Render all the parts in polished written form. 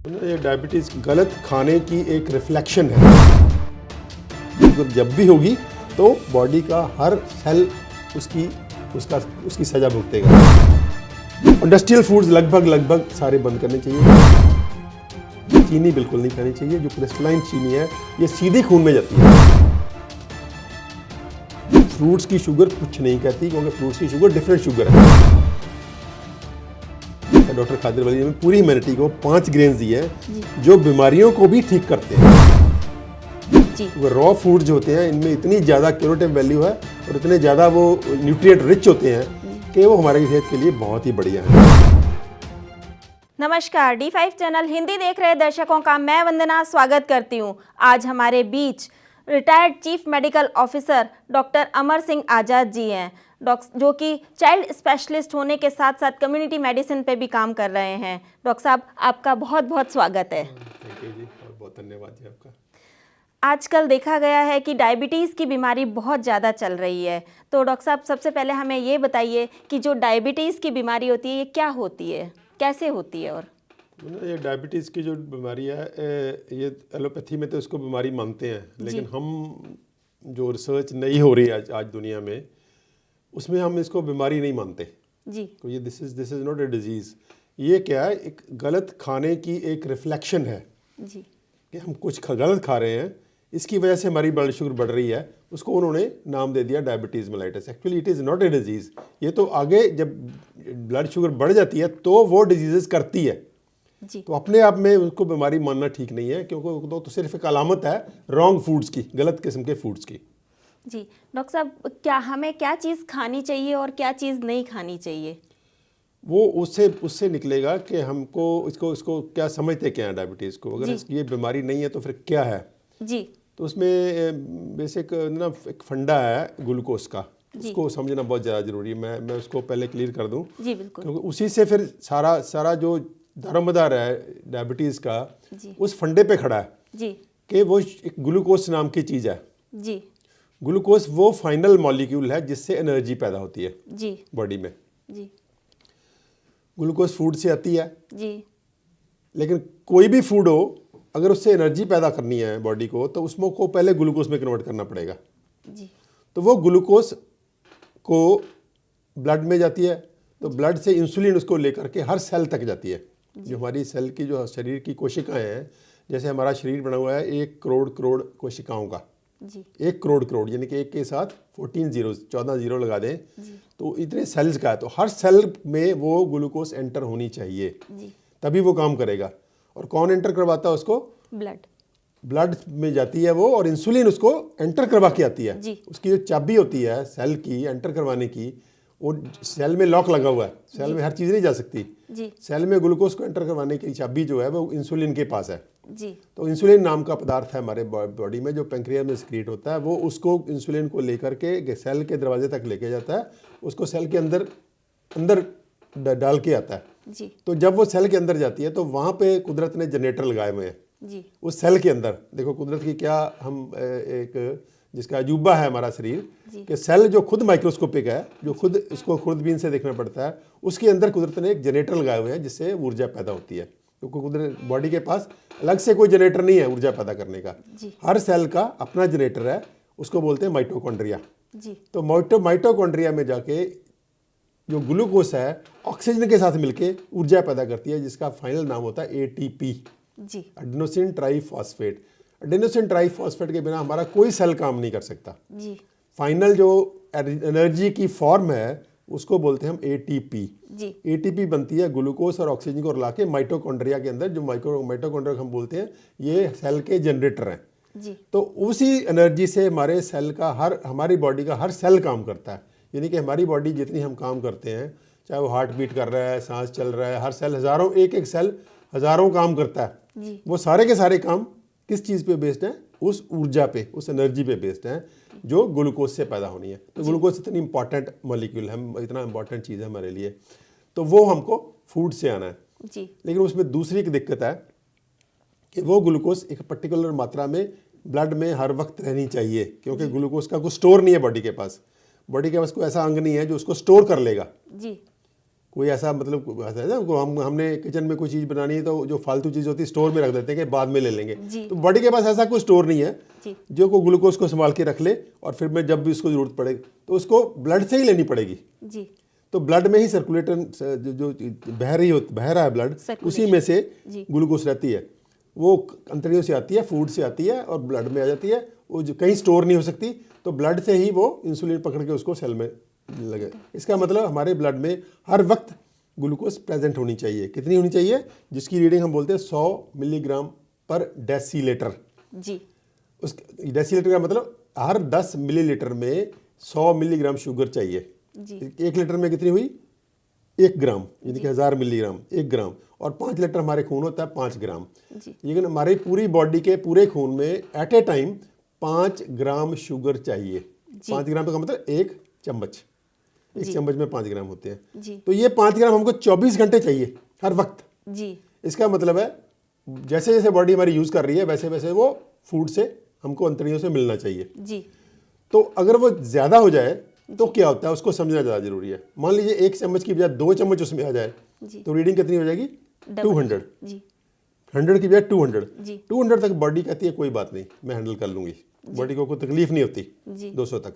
ये डायबिटीज़ गलत खाने की एक रिफ्लेक्शन है। जब भी होगी तो बॉडी का हर सेल उसकी सजा भुगतेगा। इंडस्ट्रियल फूड्स लगभग सारे बंद करने चाहिए। चीनी बिल्कुल नहीं खानी चाहिए। जो क्रिस्टलाइन चीनी है ये सीधे खून में जाती है। फ्रूट्स की शुगर कुछ नहीं कहती, क्योंकि फ्रूट्स की शुगर डिफरेंट शुगर है। डॉक्टर खादिर वली ने पूरी ह्यूमैनिटी को 5 ग्रेन्स दिए हैं जो बीमारियों को भी ठीक करते हैं। वो रॉ फूड जो होते हैं इनमें इतनी ज़्यादा क्यूरेटिव वैल्यू है और इतने ज़्यादा वो न्यूट्रिएंट रिच होते हैं कि वो हमारी सेहत के लिए बहुत ही बढ़िया है। नमस्कार, D5 चैनल हिंदी देख रहे दर्शकों का मैं वंदना स्वागत करती हूँ। आज हमारे बीच retired chief medical officer doctor Amar Singh Azad ji हैं, जो कि चाइल्ड स्पेशलिस्ट होने के साथ साथ कम्युनिटी मेडिसिन पे भी काम कर रहे हैं। डॉक्टर साहब, आपका बहुत बहुत स्वागत है। थैंक यू जी, बहुत बहुत धन्यवाद जी आपका। आजकल देखा गया है कि डायबिटीज़ की बीमारी बहुत ज़्यादा चल रही है, तो डॉक्टर साहब सबसे पहले हमें ये बताइए कि जो डायबिटीज़ की बीमारी होती है ये क्या होती है, कैसे होती है? और ये डायबिटीज़ की जो बीमारी है ये एलोपैथी में तो इसको बीमारी मानते हैं, लेकिन हम जो रिसर्च नहीं हो रही है आज दुनिया में उसमें हम इसको बीमारी नहीं मानते जी। तो ये this is not a disease. ये क्या है, एक गलत खाने की एक रिफ्लेक्शन है जी कि हम कुछ गलत खा रहे हैं, इसकी वजह से हमारी ब्लड शुगर बढ़ रही है। उसको उन्होंने नाम दे दिया diabetes mellitus. Actually it is not a disease. ये तो आगे जब ब्लड शुगर बढ़ जाती है तो वो डिजीज़ करती है जी। तो अपने आप में उसको बीमारी मानना ठीक नहीं है, क्योंकि तो सिर्फ एक अलामत है रॉन्ग फूड्स की, गलत किस्म के फूड्स की। जी डॉक्टर साहब, हमें क्या चीज़ खानी चाहिए और क्या चीज़ नहीं खानी चाहिए? वो उससे निकलेगा कि हमको इसको क्या समझते क्या है डायबिटीज़ को। अगर ये बीमारी नहीं है तो फिर क्या है जी। तो उसमें बेसिक ना एक फंडा है ग्लूकोज का, उसको समझना बहुत ज़्यादा ज़रूरी है। मैं उसको पहले क्लियर कर दूं जी बिल्कुल, क्योंकि उसी से फिर सारा जो दारोमदार है डायबिटीज़ का उस फंडे पे खड़ा है जी कि वो एक ग्लूकोज नाम की चीज़ है। जी। ग्लूकोज वो फाइनल मॉलिक्यूल है जिससे एनर्जी पैदा होती है जी बॉडी में। जी ग्लूकोज फूड से आती है, जी। लेकिन कोई भी फूड हो अगर उससे एनर्जी पैदा करनी है बॉडी को तो उसमें को पहले ग्लूकोज में कन्वर्ट करना पड़ेगा। जी। तो वो ग्लूकोज को ब्लड में जाती है, तो ब्लड से इंसुलिन उसको लेकर के हर सेल तक जाती है। जो हमारी सेल की जो शरीर की कोशिकाएं हैं, जैसे हमारा शरीर बना हुआ है 1 करोड़ कोशिकाओं का जी। 1 करोड़ यानी कि एक के साथ 14 जीरो लगा दें तो इतने सेल्स का है। तो हर सेल में वो ग्लूकोज एंटर होनी चाहिए जी। तभी वो काम करेगा। और कौन एंटर करवाता है उसको? ब्लड में जाती है वो, और इंसुलिन उसको एंटर करवा के आती है। उसकी जो चाबी होती है सेल की एंटर करवाने की, वो सेल में लॉक लगा हुआ है, सेल में हर चीज़ नहीं जा सकती जी। सेल में ग्लूकोज को एंटर करवाने की चाबी जो है वो इंसुलिन के पास है जी। तो इंसुलिन नाम का पदार्थ है हमारे बॉडी में जो पेंक्रियास में सिक्रीट होता है। वो उसको इंसुलिन को लेकर के सेल के दरवाजे तक लेके जाता है, उसको सेल के अंदर डाल के आता है जी। तो जब वो सेल के अंदर जाती है तो वहाँ पे कुदरत ने जनरेटर लगाए हुए हैं जी। उस सेल के अंदर। देखो कुदरत की क्या, हम एक जिसका अजूबा है हमारा शरीर कि सेल जो खुद माइक्रोस्कोपिक है, जो खुद उसको खुर्दबीन से देखना पड़ता है, उसके अंदर कुदरत ने एक जनरेटर लगाए हुए हैं जिससे ऊर्जा पैदा होती है। क्योंकि कुदरत बॉडी के पास अलग से कोई जनरेटर नहीं है ऊर्जा पैदा करने का। हर सेल का अपना जनरेटर है, उसको बोलते हैं माइटोकॉन्ड्रिया। तो माइटोकॉन्ड्रिया में जाके जो ग्लूकोज है ऑक्सीजन के साथ मिलके ऊर्जा पैदा करती है, जिसका फाइनल नाम होता है ATP, adenosine triphosphate. Adenosine triphosphate के बिना हमारा कोई सेल काम नहीं कर सकता जी। फाइनल जो एनर्जी की फॉर्म है उसको बोलते हैं हम एटीपी। एटीपी बनती है ग्लूकोज और ऑक्सीजन को रला के माइटोकॉन्ड्रिया के अंदर। जो माइटोकॉन्ड्रिया हम बोलते हैं ये सेल के जनरेटर हैं जी। तो उसी एनर्जी से हमारे सेल का हमारी बॉडी का हर सेल काम करता है। यानी कि हमारी बॉडी जितनी हम काम करते हैं, चाहे वो हार्ट बीट कर रहा है, सांस चल रहा है, हर सेल हज़ारों, एक सेल हज़ारों काम करता है जी। वो सारे के सारे काम किस चीज़ पे बेस्ड है? उस ऊर्जा पे, उस एनर्जी पे बेस्ड है जो ग्लूकोज से पैदा होनी है। तो ग्लूकोज इतनी इंपॉर्टेंट मॉलिक्यूल है, इतना इंपॉर्टेंट चीज़ है हमारे लिए, तो वो हमको फूड से आना है जी। लेकिन उसमें दूसरी एक दिक्कत है कि वो ग्लूकोज एक पर्टिकुलर मात्रा में ब्लड में हर वक्त रहनी चाहिए, क्योंकि ग्लूकोज का कोई स्टोर नहीं है बॉडी के पास। बॉडी के पास कोई ऐसा अंग नहीं है जो उसको स्टोर कर लेगा जी। कोई ऐसा मतलब ऐसा है ना, हमने किचन में कोई चीज़ बनानी है तो जो फालतू चीज़ होती है स्टोर में रख देते हैं कि बाद में ले लेंगे। तो बॉडी के पास ऐसा कोई स्टोर नहीं है जो को ग्लूकोज को संभाल के रख ले और फिर मैं जब भी उसको जरूरत पड़े तो उसको ब्लड से ही लेनी पड़ेगी। तो ब्लड में ही सर्कुलेटर जो बह रहा है ब्लड, उसी में से ग्लूकोज रहती है, वो अंतड़ियों से आती है, फूड से आती है और ब्लड में आ जाती है। वो जो कहीं स्टोर नहीं हो सकती, तो ब्लड से ही वो इंसुलिन पकड़ के उसको सेल में लगे। इसका मतलब हमारे ब्लड में हर वक्त ग्लूकोज प्रेजेंट होनी चाहिए। कितनी होनी चाहिए? जिसकी रीडिंग हम बोलते हैं 100 मिलीग्राम पर डेसीलीटर। उस डेसीलीटर का मतलब हर 10 मिलीलीटर में 100 मिलीग्राम शुगर चाहिए। 1 लीटर में कितनी हुई? 1 ग्राम, यानी कि 1000 मिलीग्राम, 1 ग्राम। और 5 लीटर हमारे खून होता है 5 ग्राम। लेकिन हमारी पूरी बॉडी के पूरे खून में at a time 5 gram sugar चाहिए। 5 ग्राम का मतलब 1 चम्मच, 1 चम्मच में 5 ग्राम होते हैं। तो ये 5 ग्राम हमको 24 घंटे चाहिए हर वक्त। इसका मतलब है जैसे जैसे बॉडी हमारी यूज कर रही है वैसे वैसे वो फूड से हमको अंतड़ियों से मिलना चाहिए। तो अगर वो ज्यादा हो जाए तो क्या होता है उसको समझना ज़्यादा जरूरी है। मान लीजिए 1 चम्मच की बजाय 2 चम्मच उसमें आ जाए तो रीडिंग कितनी हो जाएगी? 200। 100 की बजाय 200 तक बॉडी कहती है कोई बात नहीं, मैं हैंडल कर लूंगी, बॉडी को कोई तकलीफ नहीं होती 200 तक।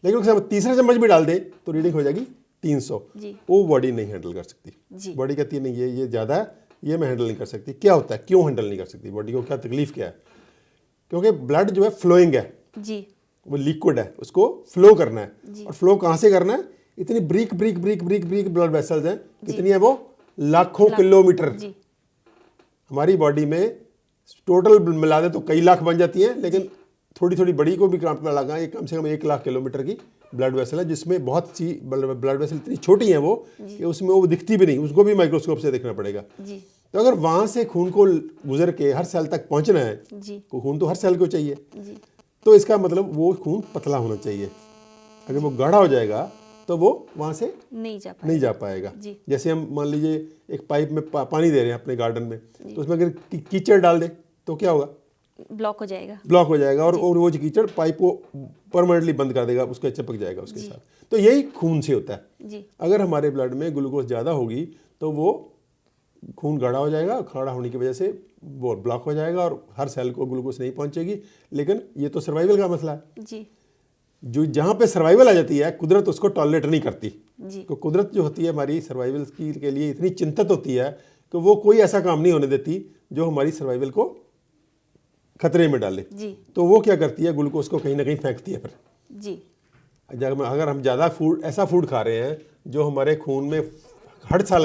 लेकिन अगर तीसरा चम्मच भी डाल दे तो रीडिंग हो जाएगी 300। वो बॉडी नहीं हैंडल कर सकती। बॉडी कहती है नहीं ये ज़्यादा है, ये मैं हैंडल नहीं कर सकती। क्या होता है, क्यों हैंडल नहीं कर सकती? बॉडी को क्या तकलीफ क्या है? क्योंकि ब्लड जो है फ्लोइंग है, वो लिक्विड है, उसको फ्लो करना है। और फ्लो कहाँ से करना है? इतनी break break break break break blood vessels हैं, कितनी है वो? लाखों किलोमीटर। हमारी बॉडी में टोटल मिला दे तो कई लाख बन जाती हैं, लेकिन थोड़ी थोड़ी बड़ी को भी कांपना लगा, ये कम से कम 1 लाख किलोमीटर की ब्लड वेसल है, जिसमें बहुत सी ब्लड वेसल इतनी छोटी हैं वो कि उसमें वो दिखती भी नहीं, उसको भी माइक्रोस्कोप से देखना पड़ेगा। तो अगर वहां से खून को गुजर के हर सेल तक पहुंचना है, तो खून तो हर सेल को चाहिए, तो इसका मतलब वो खून पतला होना चाहिए। अगर वो गाढ़ा हो जाएगा तो वो वहां से नहीं जा पाएगा। जैसे हम मान लीजिए एक पाइप में पानी दे रहे हैं अपने गार्डन में, तो उसमें अगर कीचड़ डाल दे तो क्या होगा? ब्लॉक हो जाएगा और वो कीचड़ पाइप को परमानेंटली बंद कर देगा, उसको चिपक जाएगा उसके साथ। तो यही खून से होता है। अगर हमारे ब्लड में ग्लूकोज ज़्यादा होगी तो वो खून गाढ़ा हो जाएगा, गाढ़ा होने की वजह से वो ब्लॉक हो जाएगा और हर सेल को ग्लूकोज नहीं पहुंचेगी। लेकिन ये तो सर्वाइवल का मसला है। जो जहाँ पे सर्वाइवल आ जाती है, कुदरत उसको टॉलरेट नहीं करती। तो कुदरत जो होती है हमारी सर्वाइवल के लिए इतनी चिंतित होती है कि वो कोई ऐसा काम नहीं होने देती जो हमारी सर्वाइवल को खतरे में डाले। तो वो क्या करती है? ग्लूकोज को कहीं ना कहीं फेंकती है। फिर अगर हम ज़्यादा ऐसा फूड खा रहे हैं जो हमारे खून में हर साल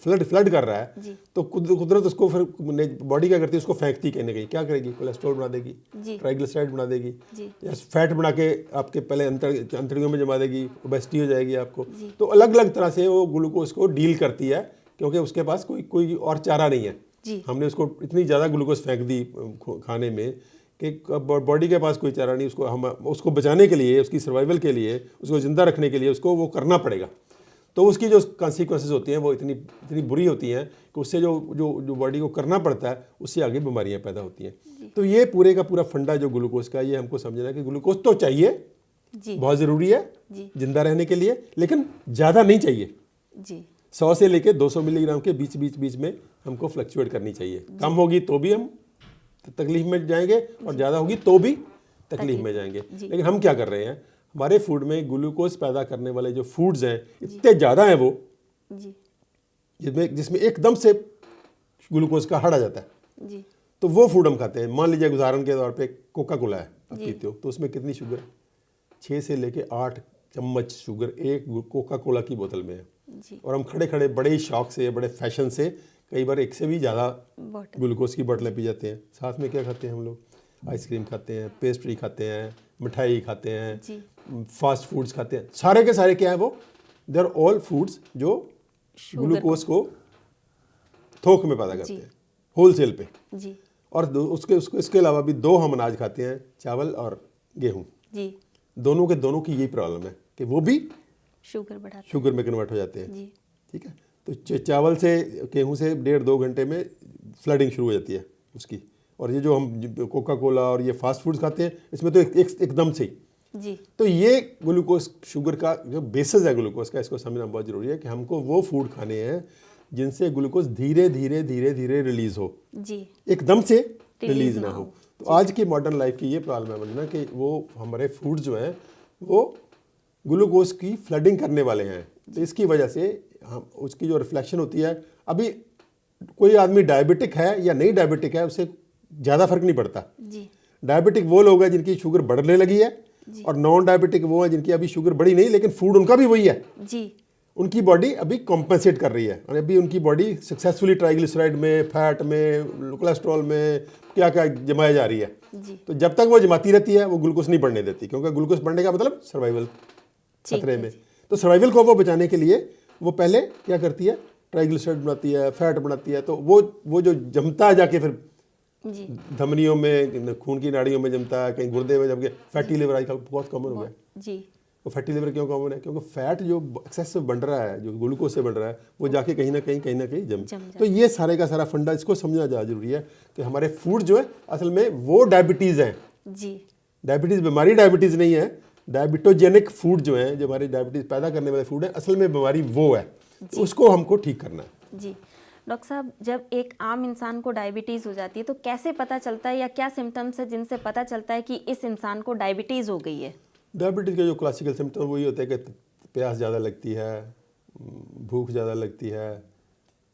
फ्लड कर रहा है, तो कुदरत उसको फिर बॉडी क्या करती है? उसको फेंकती कहीं ना कहीं। क्या करेगी? कोलेस्ट्रॉल बना देगी, ट्राइग्लिसराइड बना देगी, या फैट बना के आपके पहले अंतड़ियों में जमा देगी, ओबेसिटी हो जाएगी आपको। तो अलग अलग तरह से वो ग्लूकोज को डील करती है, क्योंकि उसके पास कोई और चारा नहीं है। हमने उसको इतनी ज़्यादा ग्लूकोज फेंक दी खाने में कि बॉडी के पास कोई चारा नहीं। उसको बचाने के लिए, उसकी सर्वाइवल के लिए, उसको ज़िंदा रखने के लिए उसको वो करना पड़ेगा। तो उसकी जो कॉन्सिक्वेंसेस होती हैं वो इतनी बुरी होती हैं कि उससे जो बॉडी को करना पड़ता है उससे आगे बीमारियां पैदा होती हैं। तो ये पूरे का पूरा फंडा जो ग्लूकोज का, ये हमको समझना है कि ग्लूकोज तो चाहिए, बहुत ज़रूरी है जिंदा रहने के लिए, लेकिन ज़्यादा नहीं चाहिए। 100 से लेकर 200 मिलीग्राम के बीच में हमको फ्लक्चुएट करनी चाहिए। कम होगी तो भी हम तकलीफ में जाएंगे और ज़्यादा होगी तो भी तकलीफ में जाएंगे। लेकिन हम क्या कर रहे हैं? हमारे फूड में ग्लूकोज पैदा करने वाले जो फूड्स हैं इतने ज़्यादा हैं वो, जिसमें एकदम से ग्लूकोज का हड़ आ जाता है। तो वो फूड हम खाते हैं। मान लीजिए उदाहरण के तौर पे कोका कोला है, आप पीते हो, तो उसमें कितनी शुगर है? 6 से लेके 8 चम्मच शुगर एक कोका कोला की बोतल में है। और हम खड़े खड़े बड़े ही शौक से, बड़े फैशन से कई बार 1 से भी ज़्यादा ग्लूकोज की बोतलें पी जाते हैं। साथ में क्या खाते हैं हम लोग? आइसक्रीम खाते हैं, पेस्ट्री खाते हैं, मिठाई खाते हैं, फास्ट फूड्स खाते हैं। सारे के सारे क्या है वो? दे आर ऑल फूड्स जो ग्लूकोज को थोक में पैदा करते हैं, होलसेल पे। और उसके अलावा भी 2 हम अनाज खाते हैं, चावल और गेहूं। दोनों की यही प्रॉब्लम है कि वो भी शुगर में कन्वर्ट हो जाते हैं। ठीक है, तो चावल से, गेहूं से 1.5-2 घंटे में फ्लडिंग शुरू हो जाती है उसकी। और ये जो हम कोका कोला और ये फास्ट फूड्स खाते हैं, इसमें तो एकदम से जी तो ये ग्लूकोज शुगर का जो बेसिस है ग्लूकोज का, इसको समझना बहुत जरूरी है कि हमको वो फूड खाने हैं जिनसे ग्लूकोज धीरे धीरे धीरे धीरे रिलीज हो, जी एकदम से रिलीज रिलीज ना ना हो। हो। तो आज की मॉडर्न लाइफ की ये प्रॉब्लम है वंदना कि वो हमारे फूड जो हैं वो ग्लूकोज की फ्लडिंग करने वाले हैं। तो इसकी वजह से हम उसकी जो रिफ्लेक्शन होती है, अभी कोई आदमी डायबिटिक है या नहीं डायबिटिक है उससे ज़्यादा फर्क नहीं पड़ता। जी डायबिटिक वो लोग हैं जिनकी शुगर बढ़ने लगी है, और नॉन डायबिटिक वो है जिनकी अभी शुगर बढ़ी नहीं लेकिन फूड उनका भी वही है। जी उनकी बॉडी अभी कॉम्पेंसेट कर रही है, और अभी उनकी बॉडी सक्सेसफुली ट्राइग्लिसराइड में, फैट में, कोलेस्ट्रॉल में क्या क्या जमाई जा रही है। जी तो जब तक वो जमाती रहती है वो ग्लूकोज नहीं बढ़ने देती, क्योंकि ग्लूकोज बढ़ने का मतलब सर्वाइवल ठीक खतरे है में। तो सर्वाइवल को वो बचाने के लिए वो पहले क्या करती है, ट्राइग्लिसराइड बनाती है, फैट बनाती है। तो वो जो जमता है जाके फिर जी धमनियों में, खून की नाड़ियों में जमता है, कहीं गुर्दे में, जबकि फैटी लिवर आजकल बहुत कॉमन हो गया। जी वो फैटी लिवर क्यों कॉमन है? क्योंकि फैट जो एक्सेसिव बन रहा है, जो ग्लूकोज से बन रहा है, वो जाके कहीं ना कहीं जम। तो ये सारे का सारा फंडा, इसको समझना ज़्यादा जरूरी है कि हमारे फूड जो है असल में वो डायबिटीज़ हैं। जी डायबिटीज़ बीमारी डायबिटीज़ नहीं है, डायबिटोजेनिक फूड जो है, जो हमारी डायबिटीज़ पैदा करने वाले फूड है, असल में बीमारी वो है। तो उसको हमको ठीक करना है। जी डॉक्टर साहब, जब एक आम इंसान को डायबिटीज़ हो जाती है तो कैसे पता चलता है या क्या सिम्टम्स है जिनसे पता चलता है कि इस इंसान को डायबिटीज़ हो गई है? डायबिटीज़ के जो क्लासिकल सिम्टम वही होते हैं कि प्यास ज़्यादा लगती है, भूख ज़्यादा लगती है,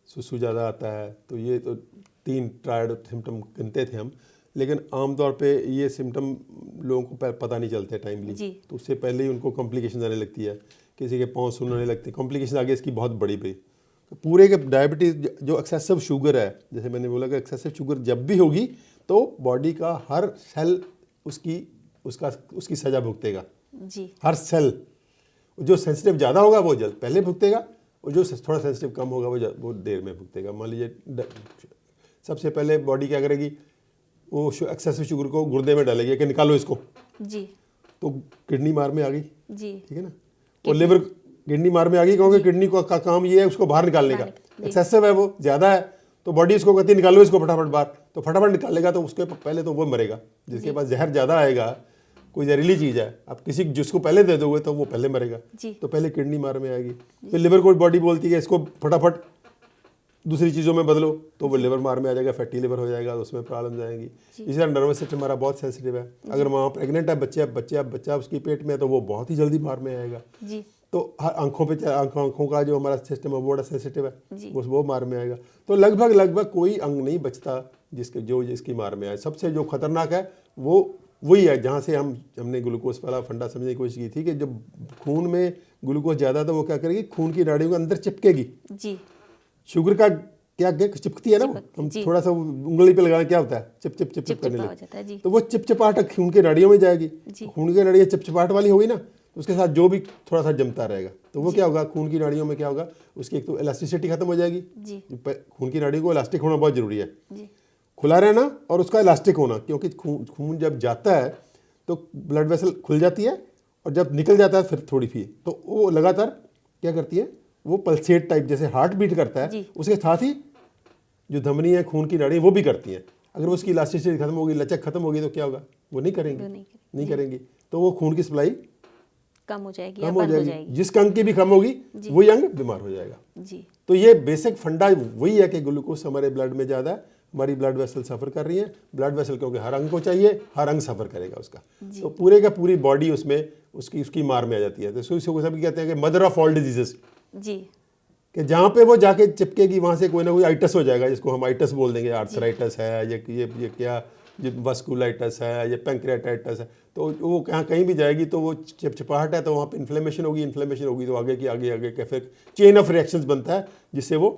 सुसु ज़्यादा आता है। तो ये तो 3 ट्रायड सिम्टम गिनते थे हम, लेकिन आमतौर पे ये सिम्टम लोगों को पता नहीं चलते टाइमली। तो उससे पहले ही उनको कॉम्प्लिकेशन आने लगती है, किसी के पाँव सुनने लगते हैं, कॉम्प्लिकेशन आगे इसकी बहुत बड़ी बड़ी। तो पूरे के डायबिटीज़ जो एक्सेसिव शुगर है, जैसे मैंने बोला कि एक्सेसिव शुगर जब भी होगी तो बॉडी का हर सेल उसकी सजा भुगतेगा। जी हर सेल, जो सेंसिटिव ज़्यादा होगा वो जल्द पहले भुगतेगा, और जो थोड़ा सेंसिटिव कम होगा वो देर में भुगतेगा। मान लीजिए सबसे पहले बॉडी क्या करेगी, वो एक्सेसिव शुगर को गुर्दे में डालेगी कि निकालो इसको। जी तो किडनी मार में आ गई, जी ठीक है ना। और लिवर किडनी मार में आ गई, क्योंकि किडनी का काम ये है उसको बाहर निकालने का। एक्सेसिव है, वो ज़्यादा है, तो बॉडी इसको कहती है निकालो इसको फटाफट बाहर। तो फटाफट निकालेगा तो उसके पहले तो वो मरेगा। जिसके पास जहर ज़्यादा आएगा, कोई जहरीली चीज़ है, आप किसी जिसको पहले दे दोगे तो वो पहले मरेगा। तो पहले किडनी मार में आएगी, फिर लिवर को बॉडी बोलती है इसको फटाफट दूसरी चीज़ों में बदलो, तो वो लिवर मार में आ जाएगा, फैटी लिवर हो जाएगा, तो उसमें प्रॉब्लम आएंगी। इसी तरह नर्वस सिस्टम हमारा बहुत सेंसिटिव है। अगर वहाँ प्रेग्नेंट है बच्चा उसकी पेट में है तो वो बहुत ही जल्दी मार में आएगा। तो आंखों का जो हमारा सिस्टम है वो बड़ा सेंसिटिव है, वो मार में आएगा। तो लगभग कोई अंग नहीं बचता जिसकी मार में आए। सबसे जो खतरनाक है वो वही है जहाँ से हमने ग्लूकोज वाला फंडा समझने की कोशिश की थी कि जब खून में ग्लूकोज ज़्यादा तो वो क्या करेगी, खून की नाड़ियों के अंदर चिपकेगी। जी शुगर का क्या चिपकती है ना, हम थोड़ा सा उंगली पे लगाना क्या होता है, चिप करने लगता। तो वो चिपचिपाहट खून की नाड़ियों में जाएगी। खून की नाड़ियाँ चिपचिपाहट वाली होगी ना, तो उसके साथ जो भी थोड़ा सा जमता रहेगा, तो वो क्या होगा, खून की नाड़ियों में क्या होगा, उसकी एक तो इलास्टिसिटी खत्म हो जाएगी। खून की नाड़ियों को इलास्टिक होना बहुत जरूरी है, खुला रहना और उसका इलास्टिक होना, क्योंकि खून जब जाता है तो ब्लड वेसल खुल जाती है, और जब निकल जाता है फिर थोड़ी फी, तो वो लगातार क्या करती है, वो पल्सेट टाइप जैसे हार्ट बीट करता है, उसके साथ ही जो धमनी है, खून की नाड़ी वो भी करती हैं। अगर उसकी इलास्टिसिटी खत्म होगी, लचक खत्म होगी, तो क्या होगा, वो नहीं करेंगी, तो वो खून की सप्लाई कम हो जाएगी। जिस अंग की भी कम होगी वही अंग बीमार हो जाएगा। तो ये बेसिक फंडा वही है कि ग्लूकोज हमारे ब्लड में ज़्यादा है, हमारी ब्लड वेसल सफ़र कर रही है। ब्लड वेसल क्योंकि हर अंग को चाहिए, हर अंग सफ़र करेगा उसका, तो पूरे का पूरी बॉडी उसमें उसकी मार में आ जाती है। तो इसको सभी कहते हैं कि मदर ऑफ ऑल डिजीजेस, कि जहाँ पे वो जाके चिपकेगी वहाँ से कोई ना कोई आइटस हो जाएगा, जिसको हम आइटस बोल देंगे। आर्थराइटस है, ये क्या वस्कुलाइटस है, ये पैंक्रियाटाइटस है। तो वो कहीं भी जाएगी तो वो चिपचिपाहट है, तो वहाँ पे इन्फ्लेमेशन होगी तो आगे के फिर चेन ऑफ रिएक्शंस बनता है, जिससे वो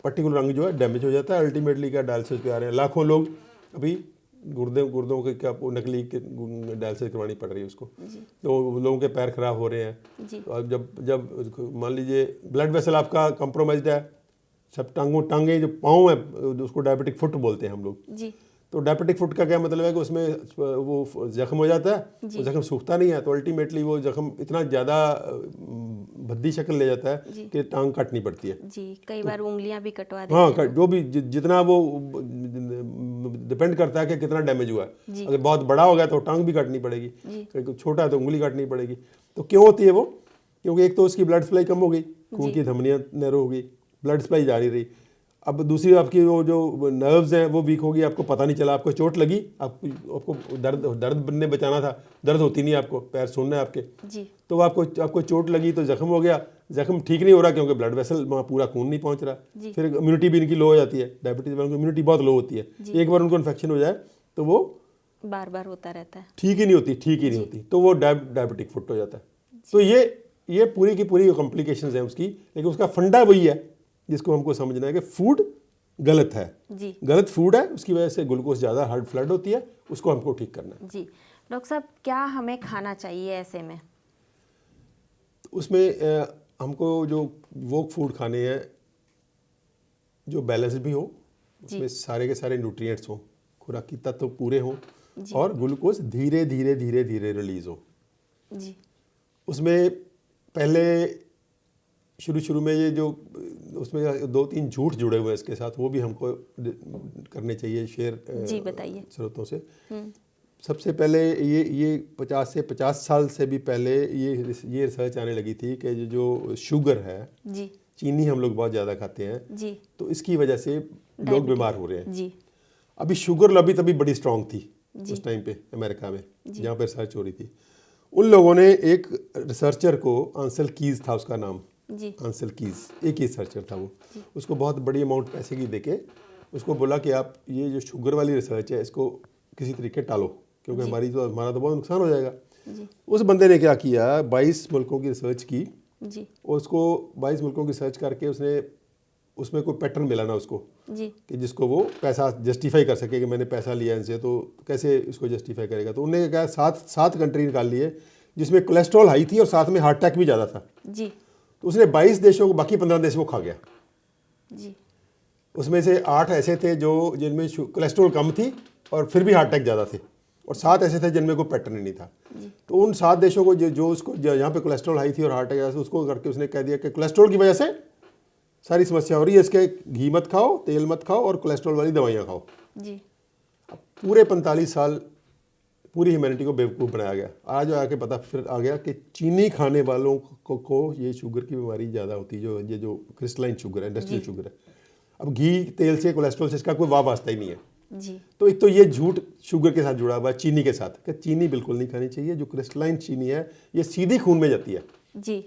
पर्टिकुलर अंग जो है डैमेज हो जाता है। अल्टीमेटली क्या डायलिसिस पे आ रहे हैं लाखों लोग, अभी गुर्दों के क्या नकली डायलिसिस करवानी पड़ रही है उसको, तो लोगों के पैर खराब हो रहे हैं। तो अब जब मान लीजिए ब्लड वेसल आपका कॉम्प्रोमाइज्ड है, सब टांगे जो पाँव है उसको डायबिटिक फुट बोलते हैं हम लोग। तो डायबिटिक फुट का क्या मतलब है कि उसमें वो जख्म हो जाता है, वो जख्म सूखता नहीं है, तो अल्टीमेटली वो जख्म इतना ज़्यादा भद्दी शक्ल ले जाता है कि टांग काटनी पड़ती है। कई बार उंगलियां भी कटवा देते हैं। हाँ, जो भी जितना वो डिपेंड करता है कि कितना डैमेज हुआ है। जी। अगर बहुत बड़ा हो गया तो टांग भी काटनी पड़ेगी, जी। अगर छोटा है तो उंगली काटनी पड़ेगी। तो क्यों होती है वो? क्योंकि एक तो उसकी ब्लड सप्लाई कम हो गई, खून की धमनियाँ नैरो हो गई, ब्लड सप्लाई जारी रही। अब दूसरी आपकी वो जो नर्व्स हैं वो वीक हो गई, आपको पता नहीं चला, आपको चोट लगी, आपको दर्द ने बचाना था, दर्द होती नहीं आपको, पैर सुनना है आपके, जी। तो आपको चोट लगी तो जख्म हो गया, जख्म ठीक नहीं हो रहा क्योंकि ब्लड वेसल वहाँ पूरा खून नहीं पहुँच रहा। फिर इम्यूनिटी भी इनकी लो हो जाती है, डायबिटीज वालों की इम्यूनिटी बहुत लो होती है, एक बार उनको इन्फेक्शन हो जाए तो वो बार बार होता रहता है, ठीक ही नहीं होती, तो वो डायबिटिक फुट हो जाता है। तो ये पूरी की पूरी कॉम्प्लिकेशंस हैं उसकी, लेकिन उसका फंडा वही है जिसको हमको समझना है कि फूड गलत है, जी। गलत फूड है, उसकी वजह से ग्लूकोज ज़्यादा हार्ट फ्लड होती है, उसको हमको ठीक करना है। जी डॉक्टर साहब, क्या हमें खाना चाहिए ऐसे में? उसमें हमको जो वो फूड खाने हैं जो बैलेंस भी हो, उसमें सारे के सारे न्यूट्रिएंट्स हों, खुराकी तत्व पूरे हों, और ग्लूकोज धीरे धीरे धीरे धीरे रिलीज हो। जी। उसमें पहले शुरू में ये जो उसमें 2-3 झूठ जुड़े हुए हैं इसके साथ, वो भी हमको करने चाहिए शेयर, जी बताइए। स्रोतों से। सबसे पहले ये 50 साल से भी पहले ये रिसर्च आने लगी थी कि जो शुगर है, जी। चीनी हम लोग बहुत ज़्यादा खाते हैं, जी। तो इसकी वजह से लोग बीमार हो रहे हैं। जी। अभी शुगर लॉबी तभी बड़ी स्ट्रांग थी उस टाइम पे अमेरिका में, जहाँ पे रिसर्च हो रही थी। उन लोगों ने एक रिसर्चर को, आंसल कीज था उसका नाम, जी। आंसल कीज एक ही रिसर्चर था वो, उसको बहुत बड़ी अमाउंट पैसे की देके उसको बोला कि आप ये जो शुगर वाली रिसर्च है इसको किसी तरीके टालो, क्योंकि हमारा तो बहुत नुकसान हो जाएगा। उस बंदे ने क्या किया, 22 मुल्कों की रिसर्च की, जी। और उसको 22 मुल्कों की रिसर्च करके उसमें कोई पैटर्न मिला ना उसको, जी। कि जिसको वो पैसा जस्टिफाई कर सके कि मैंने पैसा लिया इनसे, तो कैसे इसको जस्टिफाई करेगा। तो उन्होंने क्या, 7 कंट्री निकाल लिए जिसमें कोलेस्ट्रॉल हाई थी और साथ में हार्ट अटैक भी ज़्यादा था। जी। तो उसने 22 देशों को, बाकी 15 देशों को खा गया। जी। उसमें से 8 ऐसे थे जिनमें कोलेस्ट्रॉल कम थी और फिर भी हार्ट अटैक ज़्यादा थे, और 7 ऐसे थे जिनमें कोई पैटर्न ही नहीं था। तो उन 7 देशों को जो उसको जहाँ पे कोलेस्ट्रॉल हाई थी और हार्ट अटैक, उसको करके उसने कह दिया कि कोलेस्ट्रॉल की वजह से सारी समस्या हो रही है, इसके घी मत खाओ, तेल मत खाओ, और कोलेस्ट्रॉल वाली दवाइयाँ खाओ। जी। अब पूरे 45 साल पूरी ह्यूमैनिटी को बेवकूफ़ बनाया गया। आज आके पता फिर आ गया कि चीनी खाने वालों को ये शुगर की बीमारी ज़्यादा होती है, जो क्रिस्टलाइन शुगर है, इंडस्ट्रियल शुगर है। अब घी तेल से, कोलेस्ट्रॉल से इसका कोई वास्ता ही नहीं है। जी। तो एक तो ये झूठ शुगर के साथ जुड़ा हुआ है, चीनी के साथ, कि चीनी बिल्कुल नहीं खानी चाहिए। जो क्रिस्टलाइन चीनी है ये सीधी खून में जाती है, जी।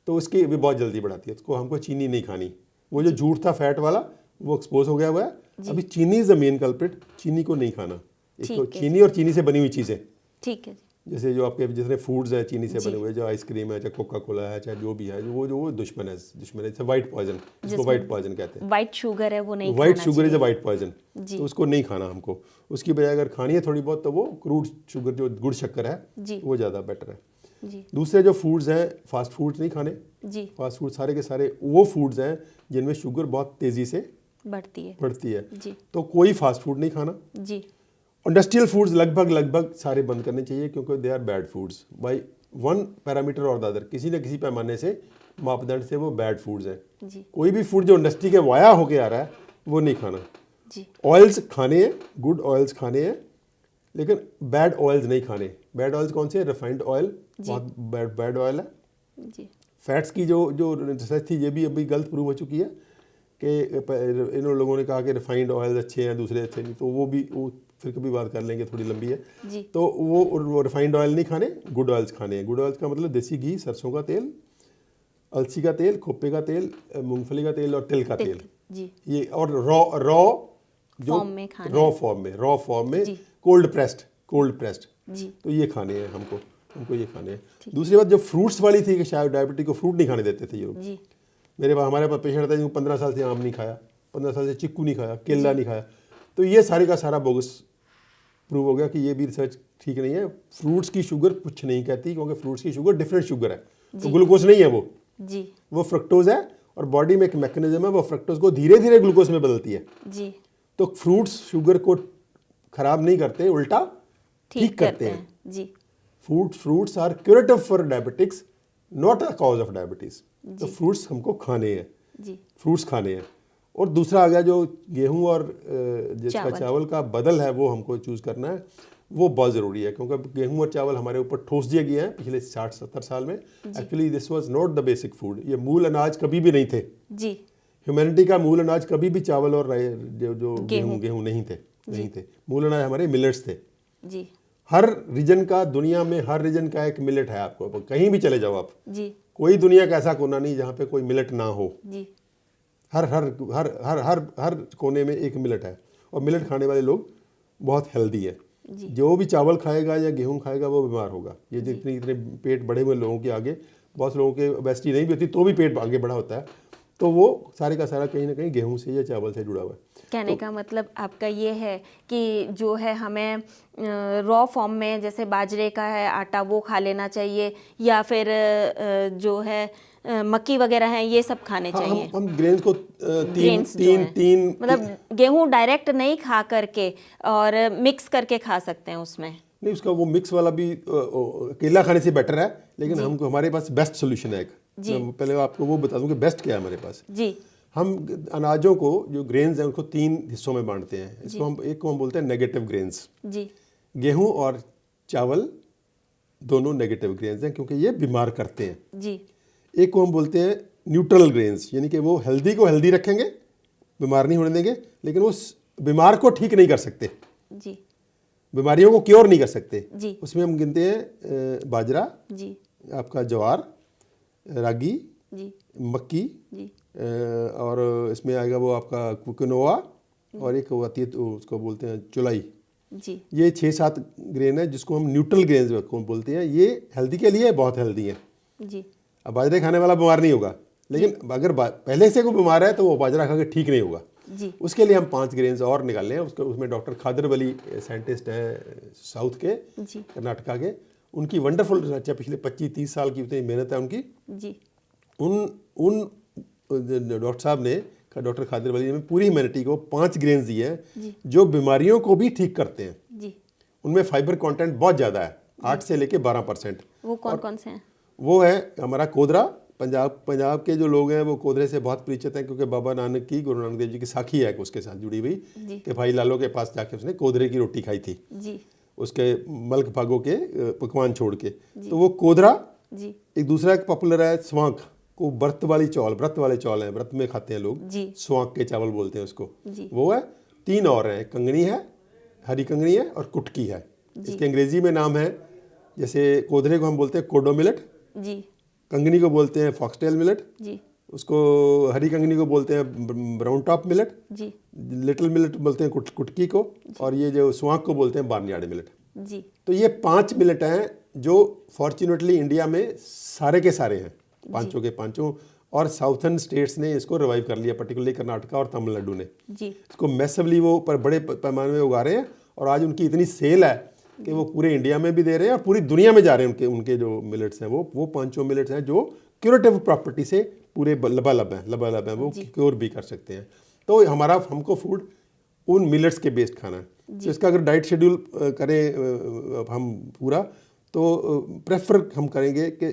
तो उसकी भी बहुत जल्दी बढ़ाती है, उसको हमको चीनी नहीं खानी। वो जो झूठ था फैट वाला, वो एक्सपोज हो गया हुआ है। अभी चीनी इज द मेन कल्प्रिट, चीनी को नहीं खाना। एक तो चीनी और चीनी से बनी हुई चीज़ें, ठीक है। जैसे जो आपके जितने फूड्स हैं चीनी से बने हुए, जो आइसक्रीम है, चाहे कोका कोला है, चाहे जो भी है, वो दुश्मन है, वाइट पॉइजन, जिसको वाइट पॉइजन कहते हैं। वाइट शुगर है वो नहीं, white sugar is a white poison, जी। तो उसको नहीं खाना हमको। उसकी बजाय अगर खानी है थोड़ी बहुत, तो वो क्रूड शुगर, जो गुड़ शक्कर है, वो ज़्यादा बेटर है। जी। दूसरे जो फूड्स हैं, फास्ट फूड्स नहीं खाने। जी। फास्ट फूड सारे के सारे वो फूड्स हैं जिनमें शुगर बहुत तेज़ी से बढ़ती है। जी। तो कोई फास्ट फूड नहीं खाना। जी। इंडस्ट्रियल फूड्स लगभग सारे बंद करने चाहिए, क्योंकि they are bad foods by one parameter और द अदर, किसी न किसी पैमाने से, मापदंड से वो बैड फूड्स हैं। जी। कोई भी फूड जो इंडस्ट्री के वाया होके आ रहा है वो नहीं खाना। जी। ऑयल्स खाने हैं, गुड ऑयल्स खाने हैं, लेकिन बैड ऑयल्स नहीं खाने। बैड ऑयल्स कौन से? रिफाइंड ऑयल बहुत बैड ऑयल है। जी। फैट्स की जो रिसर्च थी, ये भी अभी गलत प्रूव हो चुकी है कि इन लोगों ने कहा कि रिफाइंड ऑयल अच्छे हैं, दूसरे अच्छे नहीं, तो वो फिर कभी बात कर लेंगे, थोड़ी लंबी है। जी। तो वो रिफाइंड ऑयल नहीं खाने, गुड ऑयल्स खाने हैं। गुड ऑयल्स का मतलब देसी घी, सरसों का तेल, अलसी का तेल, खोपे का तेल, मूंगफली का तेल और तिल का तेल। जी। ये और रॉ जो रॉ फॉर्म में कोल्ड प्रेस्ड, जी। तो ये खाने हैं हमको ये खाने हैं। दूसरी बात, जो फ्रूट्स वाली थी कि शायद डायबिटीज को फ्रूट नहीं खाने देते थे ये लोग। जी। हमारे पास पेशेंट था जो 15 साल से आम नहीं खाया, 15 साल से चिक्कू नहीं खाया, केला नहीं खाया, तो ये सारे का सारा बोगस प्रूव हो गया कि ये भी रिसर्च ठीक नहीं है। फ्रूट्स की शुगर कुछ नहीं कहती, क्योंकि फ्रूट्स की शुगर डिफरेंट शुगर है, तो ग्लूकोज नहीं है वो फ्रक्टोज है, और बॉडी में एक मैकेनिज्म है, वो फ्रक्टोज को धीरे धीरे ग्लूकोज में बदलती है। जी। तो फ्रूट्स शुगर को खराब नहीं करते, उल्टा ठीक करते हैं। जी। Fruits are curative for diabetics, not a cause of diabetes. तो फ्रूट्स हमको खाने हैं। जी। फ्रूट्स खाने हैं। और दूसरा आ गया जो गेहूं और जिसका चावल का बदल है वो हमको चूज़ करना है, वो बहुत ज़रूरी है क्योंकि गेहूं और चावल हमारे ऊपर ठोस दिए गए हैं पिछले 60-70 साल में। Actually this was not the basic food, ये मूल अनाज कभी भी नहीं थे जी। ह्यूमैनिटी का मूल अनाज कभी भी चावल और जो गेहूं नहीं थे। मूल अनाज हमारे मिलेट्स थे जी। हर रीजन का, दुनिया में हर रीजन का एक मिलेट है, आपको कहीं भी चले जाओ आप जी। कोई दुनिया का ऐसा कोना नहीं जहाँ पे कोई मिलेट ना हो। जी। हर हर हर हर हर हर कोने में एक मिलेट है और मिलेट खाने वाले लोग बहुत हेल्दी है। जो भी चावल खाएगा या गेहूं खाएगा वो बीमार होगा। ये जितने इतने पेट बढ़े हुए लोगों के आगे, बहुत लोगों के ओबेसिटी नहीं भी होती तो भी पेट आगे बढ़ा होता है, तो वो सारे का सारा कहीं ना कहीं गेहूं से या चावल से जुड़ा हुआ है। कहने का मतलब आपका ये है कि जो है हमें रॉ फॉर्म में जैसे बाजरे का है आटा वो खा लेना चाहिए, या फिर जो है मक्की वगैरह हैं ये सब खाने चाहिए। हम ग्रेन्स को तीन मतलब गेहूं डायरेक्ट नहीं खा करके और मिक्स करके खा सकते हैं उसमें। नहीं, उसका वो मिक्स वाला भी अकेला खाने से बेटर है, लेकिन हमको हमारे पास बेस्ट सोल्यूशन है एक। मैं पहले आपको वो बता दूं कि बेस्ट क्या है हमारे पास जी। हम अनाजों को, जो ग्रेन्स हैं उनको 3 हिस्सों में बांटते हैं। इसको हम एक को हम बोलते हैं नेगेटिव ग्रेन्स जी। गेहूं और चावल दोनों नेगेटिव ग्रेन्स हैं क्योंकि ये बीमार करते हैं जी। एक को हम बोलते हैं न्यूट्रल ग्रेन्स, यानी कि वो हेल्दी को हेल्दी रखेंगे, बीमार नहीं होने देंगे, लेकिन वो बीमार को ठीक नहीं कर सकते जी, बीमारियों को क्योर नहीं कर सकते जी। उसमें हम गिनते हैं बाजरा जी, आपका, ज्वार, रागी जी, मक्की जी, और इसमें आएगा वो आपका क्विनोआ, और एक वो आती है तो उसको बोलते हैं चुलाई। जी, ये 6-7 ग्रेन है जिसको हम न्यूट्रल ग्रेन्स बोलते हैं। ये हेल्दी के लिए बहुत हेल्दी है। जी, अब बाजरे खाने वाला बीमार नहीं होगा, लेकिन अगर पहले से कोई बीमार है तो वो बाजरा खा के ठीक नहीं होगा। जी। उसके लिए हम 5 ग्रेन्स और निकाले हैं। उसमें डॉक्टर खादर वली साइंटिस्ट हैं साउथ के, जी, कर्नाटका के, उनकी वंडरफुल रिसर्च है, पिछले 25-30 साल की उतनी मेहनत है उनकी। जी, उन डॉक्टर साहब ने, डॉक्टर खादर वली ने पूरी ह्यूमैनिटी को 5 ग्रेन्स दिए हैं जो बीमारियों को भी ठीक करते हैं। जी। उनमें फाइबर कंटेंट बहुत ज़्यादा है, 8 से लेके 12%। वो कौन कौन से हैं? वो है हमारा कोदरा। पंजाब के जो लोग हैं वो कोदरे से बहुत परिचित हैं क्योंकि बाबा नानक की, गुरु नानक देव जी की साखी है उसके साथ जुड़ी हुई कि भाई लालो के पास जाके उसने कोदरे की रोटी खाई थी जी, उसके मल्क भागों के पकवान छोड़ के। तो वो कोदरा। जी, एक दूसरा एक पॉपुलर है स्वांक, को व्रत वाले चौल हैं, व्रत में खाते हैं लोग, जी, स्वांक के चावल बोलते हैं उसको, जी, वो है। 3 और हैं, कंगनी है, हरी कंगनी है और कुटकी है। इसके अंग्रेजी में नाम है, जैसे कोदरे को हम बोलते हैं कोडो मिलेट, जी, कंगनी को बोलते हैं फॉक्सटेल मिलेट, जी, उसको हरी कंगनी को बोलते हैं ब्राउन टॉप मिलेट, जी, लिटिल मिलेट बोलते हैं कुटकी को, और ये जो स्वांक को बोलते हैं बार्नयार्ड मिलेट। जी, तो ये 5 मिलेट हैं जो फॉर्चुनेटली इंडिया में सारे के सारे हैं, पांचों के पांचों, और साउथर्न स्टेट्स ने इसको रिवाइव कर लिया, पर्टिकुलरली कर्नाटका और तमिलनाडु ने जी, इसको मैसिवली वो पर बड़े पैमाने में उगा रहे हैं। और आज उनकी इतनी सेल है कि वो पूरे इंडिया में भी दे रहे हैं और पूरी दुनिया में जा रहे हैं। उनके जो मिलेट्स हैं वो 5 मिलेट्स हैं जो क्यूरेटिव प्रॉपर्टी से पूरे लबालब हैं, वो क्योर भी कर सकते हैं। तो हमको फूड उन मिलेट्स के बेस्ड खाना है। तो इसका अगर डाइट शेड्यूल करें हम पूरा, तो प्रेफर हम करेंगे कि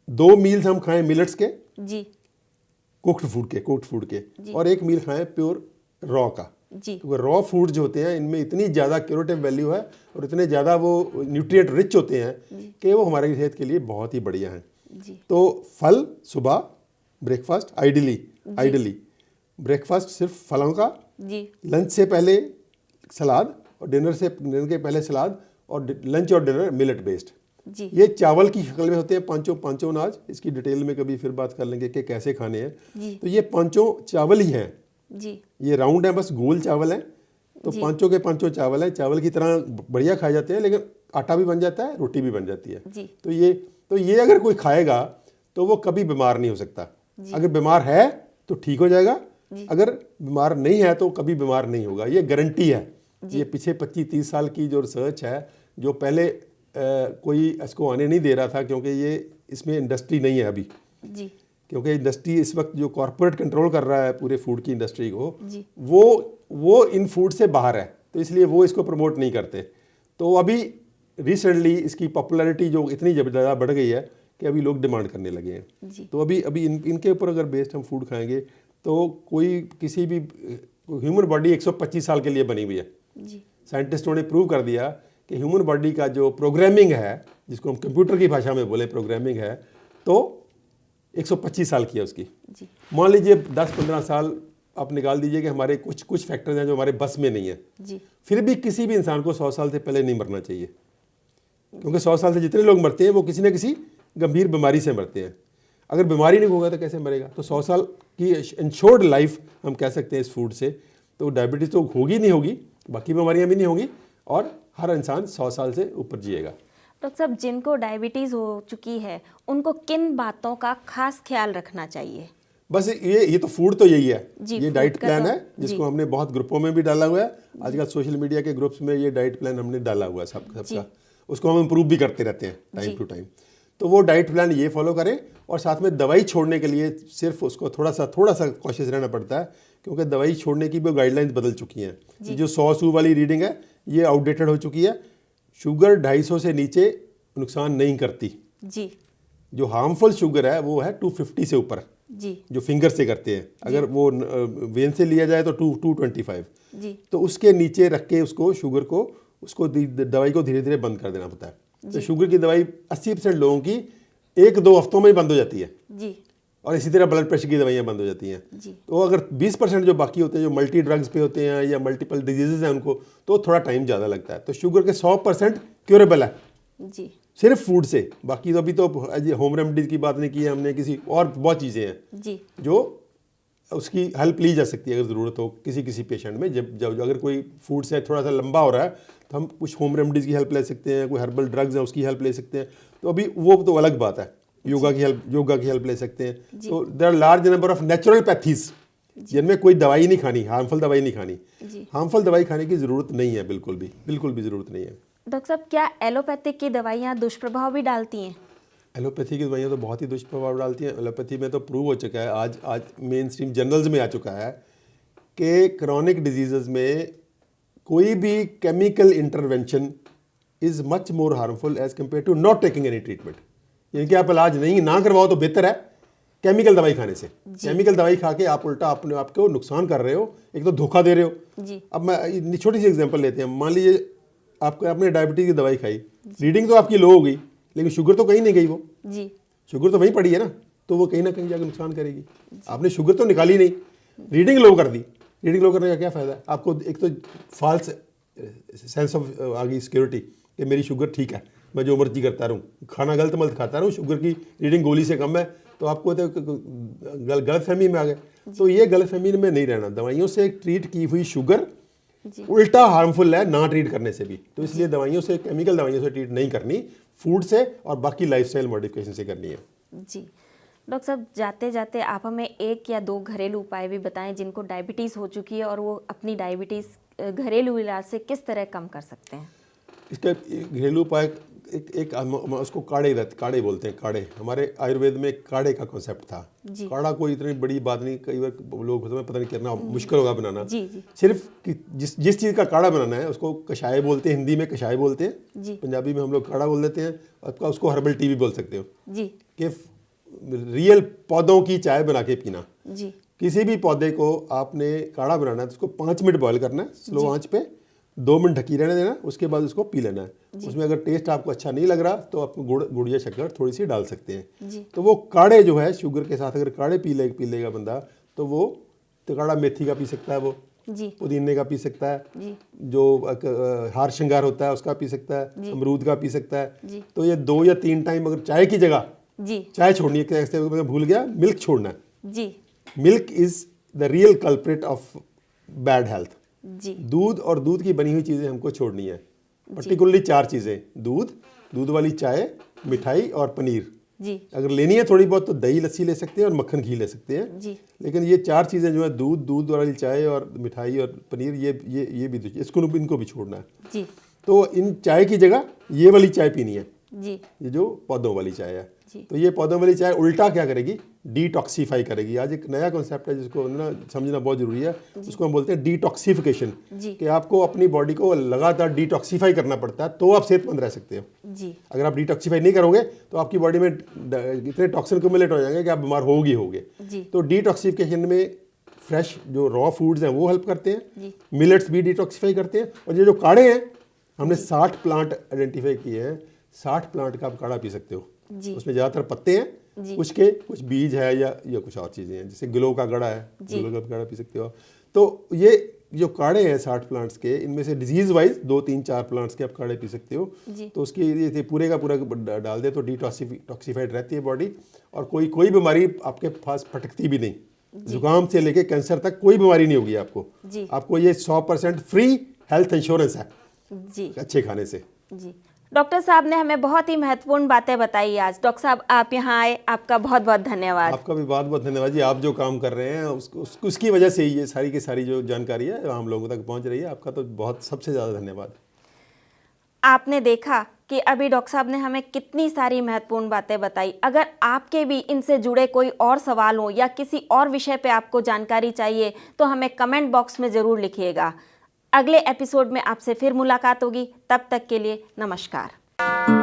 2 मील्स हम खाएं मिलेट्स के, जी, कुक्ड फूड के, और 1 मील खाएं प्योर रॉ का। जी, क्योंकि रॉ फूड जो होते हैं इनमें इतनी ज़्यादा क्यूरेटिव वैल्यू है और इतने ज़्यादा वो न्यूट्रिएंट रिच होते हैं कि वो हमारी सेहत के लिए बहुत ही बढ़िया हैं। जी, तो फल सुबह ब्रेकफास्ट, आइडली ब्रेकफास्ट सिर्फ फलों का, जी, लंच से पहले सलाद, और डिनर के पहले सलाद, और लंच और डिनर मिलेट बेस्ड। जी, ये चावल की शक्ल में होते हैं पांचों अनाज। इसकी डिटेल में कभी फिर बात कर लेंगे कि कैसे खाने हैं। जी, तो ये पांचों चावल ही हैं, जी, ये राउंड है, बस गोल चावल है। तो पांचों के पांचों चावल हैं, चावल की तरह बढ़िया खाए जाते हैं, लेकिन आटा भी बन जाता है, रोटी भी बन जाती है। जी, तो ये अगर कोई खाएगा तो वो कभी बीमार नहीं हो सकता। अगर बीमार है तो ठीक हो जाएगा, अगर बीमार नहीं है तो कभी बीमार नहीं होगा, ये गारंटी है। ये पीछे 25-30 साल की जो रिसर्च है, जो पहले कोई इसको आने नहीं दे रहा था क्योंकि ये इसमें इंडस्ट्री नहीं है अभी, जी, क्योंकि इंडस्ट्री इस वक्त जो कॉर्पोरेट कंट्रोल कर रहा है पूरे फूड की इंडस्ट्री को, जी, वो इन फूड से बाहर है, तो इसलिए वो इसको प्रमोट नहीं करते। तो अभी रिसेंटली इसकी पॉपुलैरिटी जो इतनी ज़्यादा बढ़ गई है कि अभी लोग डिमांड करने लगे हैं। जी, तो अभी इनके ऊपर अगर बेस्ड हम फूड खाएंगे तो कोई किसी भी ह्यूमन बॉडी 125 साल के लिए बनी हुई है। जी साइंटिस्टों ने प्रूव कर दिया कि ह्यूमन बॉडी का जो प्रोग्रामिंग है, जिसको हम कंप्यूटर की भाषा में बोले प्रोग्रामिंग है, तो 125 साल की है उसकी। जी मान लीजिए 10-15 साल आप निकाल दीजिए कि हमारे कुछ फैक्टर्स हैं जो हमारे बस में नहीं है, जी फिर भी किसी भी इंसान को 100 साल से पहले नहीं मरना चाहिए, क्योंकि 100 साल से जितने लोग मरते हैं वो किसी न किसी गंभीर बीमारी से मरते हैं। अगर बीमारी नहीं होगा तो कैसे मरेगा? तो 100 साल की इंश्योर्ड लाइफ हम कह सकते हैं इस फूड से। तो डायबिटीज़ तो होगी नहीं होगी, बाकी बीमारियां भी नहीं होगी, और हर इंसान 100 साल से ऊपर जिएगा। डॉक्टर साहब, जिनको डायबिटीज़ हो चुकी है उनको किन बातों का खास ख्याल रखना चाहिए? बस ये तो फूड तो यही है, जी, ये फूड डाइट का प्लान तो- है जिसको हमने बहुत ग्रुपों में भी डाला हुआ है। आजकल सोशल मीडिया के ग्रुप्स में ये डाइट प्लान हमने डाला हुआ है सबका। उसको हम इम्प्रूव भी करते रहते हैं टाइम टू टाइम। तो वो डाइट प्लान ये फॉलो करें, और साथ में दवाई छोड़ने के लिए सिर्फ उसको थोड़ा सा कॉशियस रहना पड़ता है, क्योंकि दवाई छोड़ने की भी गाइडलाइंस बदल चुकी हैं। जो 100 सू वाली रीडिंग है ये आउटडेटेड हो चुकी है। शुगर 250 से नीचे नुकसान नहीं करती। जी जो हार्मफुल शुगर है वो है 250 से ऊपर, जी जो फिंगर से करते हैं। अगर वो वेन से लिया जाए तो 225। जी तो उसके नीचे रख के उसको शुगर को उसको दवाई को धीरे धीरे बंद कर देना पड़ता है। तो शुगर की दवाई 80% लोगों की 1-2 हफ्तों में ही बंद हो जाती है, जी और इसी तरह ब्लड प्रेशर की दवाइयाँ बंद हो जाती हैं। जी तो अगर 20% जो बाकी होते हैं, जो मल्टी ड्रग्स पे होते हैं या मल्टीपल डिजीजेज हैं उनको, तो थोड़ा टाइम ज़्यादा लगता है। तो शुगर के 100% क्योरेबल है जी सिर्फ फूड से। बाकी तो अभी तो होम रेमेडीज की बात नहीं की है हमने, किसी और बहुत चीज़ें हैं जी जो उसकी हेल्प ली जा सकती है अगर ज़रूरत हो किसी पेशेंट में। जब अगर कोई फूड से थोड़ा सा लंबा हो रहा है तो हम कुछ होम रेमेडीज़ की हेल्प ले सकते हैं, कोई हर्बल ड्रग्स है उसकी हेल्प ले सकते हैं। तो अभी वो तो अलग बात है, योगा की हेल्प ले सकते हैं। तो there are large number of natural pathies जिनमें कोई दवाई नहीं खानी, हार्मफुल दवाई नहीं खानी। हार्मफुल दवाई खाने की ज़रूरत नहीं है, बिल्कुल भी ज़रूरत नहीं है। डॉक्टर साहब, क्या एलोपैथिक की दवाइयाँ दुष्प्रभाव भी डालती हैं? एलोपैथी की दवाइयाँ तो बहुत ही दुष्प्रभाव डालती हैं। एलोपैथी में तो प्रूव हो चुका है, आज मेन स्ट्रीम जर्नल्स में आ चुका है कि क्रॉनिक डिजीज़ में कोई भी chemical intervention is much more harmful as compared to not taking any treatment. यानी कि आप इलाज ना करवाओ तो बेहतर है केमिकल दवाई खाने से। केमिकल दवाई खा के आप उल्टा अपने आप को नुकसान कर रहे हो, एक तो धोखा दे रहे हो। जी अब मैं छोटी सी एग्जांपल लेते हैं। मान लीजिए आपने डायबिटीज़ की दवाई खाई, रीडिंग तो आपकी लो हो गई, लेकिन शुगर तो कहीं नहीं गई, वो जी शुगर तो वहीं पड़ी है ना, तो वो कहीं ना कहीं जाकर नुकसान करेगी। आपने शुगर तो निकाली नहीं, रीडिंग लो कर दी। रीडिंग लो करने का क्या फ़ायदा है आपको? एक तो फॉल्स सेंस ऑफ आ गई सिक्योरिटी कि मेरी शुगर ठीक है, मैं जो मर्जी करता रहूँ, खाना गलत मलत खाता रहूँ, शुगर की रीडिंग गोली से कम है, तो आपको तो गलत फहमी में आ गए। तो ये गलत फहमी में नहीं रहना। दवाइयों से ट्रीट की हुई शुगर उल्टा हार्मफुल है ना ट्रीट करने से भी। तो इसलिए दवाइयों से, केमिकल दवाइयों से ट्रीट नहीं करनी, फूड से और बाकी लाइफस्टाइल मॉडिफिकेशन से करनी है। जी डॉक्टर साहब, जाते जाते आप हमें 1 या 2 घरेलू उपाय भी बताएं जिनको डायबिटीज़ हो चुकी है और वो अपनी डायबिटीज़ घरेलू इलाज से किस तरह कम कर सकते हैं। इसका घरेलू उपाय एक उसको काढ़े बोलते हैं। काढ़े, हमारे आयुर्वेद में काढ़े का कॉन्सेप्ट था। काढ़ा कोई इतनी बड़ी बात नहीं, कई बार लोग होते हैं पता नहीं कितना मुश्किल होगा बनाना। जी जी सिर्फ जिस चीज़ का काढ़ा बनाना है उसको कषाय बोलते हैं, हिंदी में कषाय बोलते हैं, जी पंजाबी में हम लोग काढ़ा बोल देते हैं, और उसको हर्बल टी भी बोल सकते हो। जी कि रियल पौधों की चाय बना के पीना। जी किसी भी पौधे को आपने काढ़ा बनाना है तो उसको 5 मिनट बॉयल करना है स्लो आंच पे, 2 मिनट ढकी रहने देना, उसके बाद उसको पी लेना है। उसमें अगर टेस्ट आपको अच्छा नहीं लग रहा तो आप गुड़ या शक्कर थोड़ी सी डाल सकते हैं। तो वो काढ़े जो है शुगर के साथ अगर काढ़े पी लेगा बंदा, तो वो तो काढ़ा मेथी का पी सकता है, वो जी पुदीने का पी सकता है, जी जो हार श्रृंगार होता है उसका पी सकता है, अमरूद का पी सकता है। जी तो ये 2 या 3 टाइम अगर चाय की जगह जी चाय छोड़नी है, कैसे मैं भूल गया, मिल्क छोड़ना है। जी milk is the real culprit of bad health. जी दूध और दूध की बनी हुई चीज़ें हमको छोड़नी है, पर्टिकुलरली 4 चीज़ें, दूध वाली चाय, मिठाई और पनीर। जी अगर लेनी है थोड़ी बहुत तो दही लस्सी ले सकते हैं और मक्खन घी ले सकते हैं। जी लेकिन ये 4 चीज़ें जो है दूध वाली चाय और मिठाई और पनीर, ये भी इनको भी छोड़ना है। जी तो इन चाय की जगह ये वाली चाय पीनी है, जी ये जो पौधों वाली चाय है। जी। तो ये पौधों वाली चाय उल्टा क्या करेगी, डिटॉक्सीफाई करेगी। आज एक नया कॉन्सेप्ट है जिसको ना समझना बहुत जरूरी है, उसको हम बोलते हैं डिटॉक्सिफिकेशन। कि आपको अपनी बॉडी को लगातार डिटॉक्सीफाई करना पड़ता है तो आप सेहतमंद रह सकते हो। जी अगर आप डिटॉक्सीफाई नहीं करोगे तो आपकी बॉडी में इतने टॉक्सिन क्यूमुलेट हो जाएंगे कि आप बीमार होगे। जी तो डिटॉक्सिफिकेशन में फ्रेश जो रॉ फूड्स हैं वो हेल्प करते हैं, मिलेट्स भी डिटॉक्सिफाई करते हैं। और ये जो काढ़े हैं, हमने 60 प्लांट आइडेंटिफाई किए हैं, 60 प्लांट का आप काढ़ा पी सकते हो। उसमें ज़्यादातर पत्ते हैं, उसके कुछ बीज है या कुछ और चीज़ें हैं, जैसे गिलों का गड़ा है, गिलों का गड़ा पी सकते हो। तो ये जो काढ़े हैं 60 प्लांट्स के, इनमें से डिजीज वाइज 2 3 4 प्लांट्स के आप काढ़े पी सकते हो। तो उसकी ये पूरे का पूरा डाल दे तो डिटॉक्सिफाइड रहती है बॉडी, और कोई बीमारी आपके पास फटकती भी नहीं। जुकाम से लेके कैंसर तक कोई बीमारी नहीं होगी आपको। आपको ये 100% फ्री हेल्थ इंश्योरेंस है जी अच्छे खाने से। जी डॉक्टर साहब ने हमें बहुत ही महत्वपूर्ण बातें बताई आज। डॉक्टर साहब आप यहाँ आए, आपका बहुत बहुत धन्यवाद। आपका भी बहुत बहुत धन्यवाद जी। आप जो काम कर रहे हैं उसकी वजह से ये सारी की सारी जो जानकारी है हम लोगों तक पहुँच रही है। आपका तो बहुत सबसे ज़्यादा धन्यवाद। आपने देखा कि अभी डॉक्टर साहब ने हमें कितनी सारी महत्वपूर्ण बातें बताई। अगर आपके भी इनसे जुड़े कोई और सवाल हो या किसी और विषय पे आपको जानकारी चाहिए तो हमें कमेंट बॉक्स में ज़रूर लिखिएगा। अगले एपिसोड में आपसे फिर मुलाकात होगी, तब तक के लिए नमस्कार।